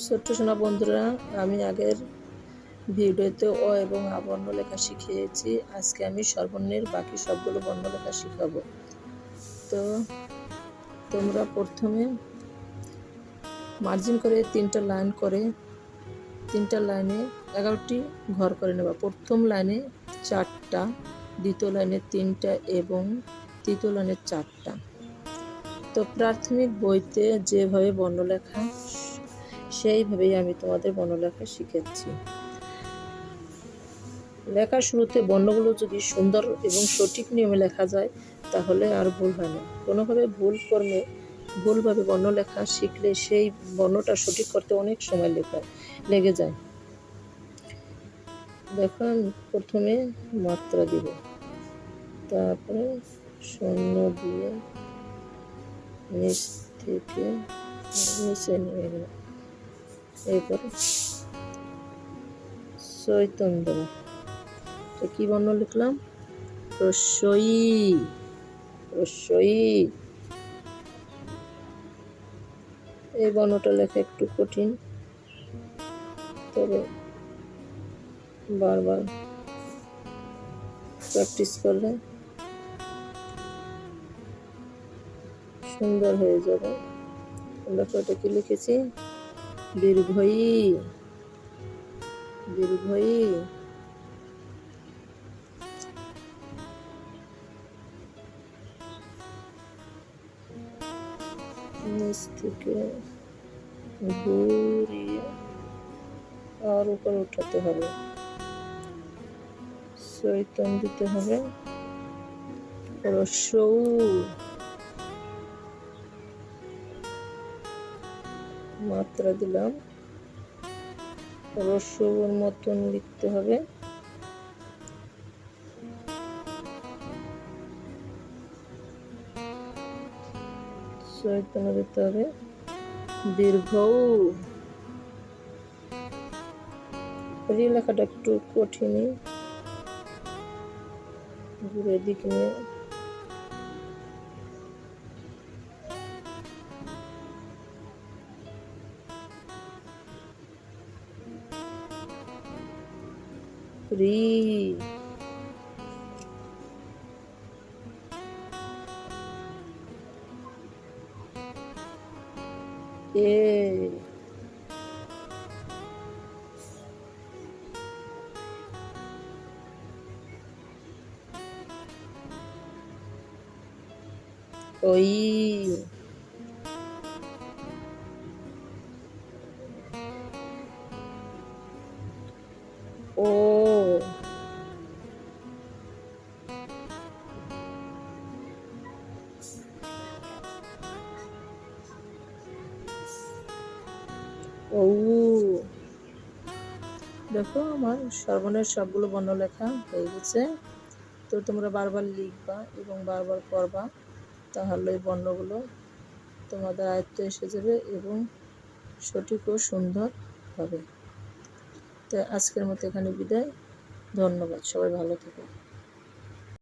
ছোট্ট সোনা বন্ধুরা, আমি আগের ভিডিওতে অ এবং আ বর্ণ লেখা শিখিয়েছি। আজকে আমি স্বরবর্ণের বাকি সবগুলো বর্ণ লেখা শিখাবো। তো তোমরা প্রথমে মার্জিন করে 3টা লাইন করে 3টা লাইনে 11টি ঘর করে নেবা। প্রথম লাইনে 4টা, দ্বিতীয় লাইনে 3টা এবং তৃতীয় লাইনে 4টা। তো প্রাথমিক বইতে যেভাবে বর্ণলেখা সেইভাবেই আমি তোমাদের বর্ণলেখা শিখাচ্ছি। লেখার শুরুতে বর্ণগুলো যদি সুন্দর এবং সঠিক নিয়মে লেখা যায় তাহলে আর ভুল হয় না। কোনোভাবে ভুলভাবে বর্ণ লেখা শিখলে সেই বর্ণটা সঠিক করতে অনেক সময় লেগে যায়। দেখো, আমি প্রথমে মাত্রা দিব, তারপরে শূন্য দিয়ে নিচ থেকে নিচে নিয়ে গেলাম, এরপরে চৈতন দেব। কি বর্ণ লিখলাম? রস্বই। এই বর্ণটা লেখা একটু কঠিন, তবে বারবার প্র্যাকটিস করলে সুন্দর হয়ে যাবে। দেখো, এটা কি লিখেছি? দীর্ঘই। নিচ থেকে ঘুরিয়ে আর উপরে উঠাতে হবে, চৈতন দিতে হবে। রস্যৌ। মাত্রা দিলাম, রস্যৌর মতন লিখতে হবে। চৈতন্য দিতে হবে। দীর্ঘ। এই লেখাটা একটু কঠিনই, দূরের দিক নিয়ে রি। এ। ওই। ও। ও। দেখো, আমার স্বরবর্ণের সবগুলো বর্ণ লেখা হয়ে গেছে। তো তোমরা বারবার লিখবা এবং বারবার পড়বা, তাহলে এই বর্ণগুলো তোমাদের আয়ত্তে এসে যাবে এবং সঠিক ও সুন্দর হবে। তো আজকের মতো এখানে বিদায়। ধন্যবাদ, সবাই ভালো থেকো।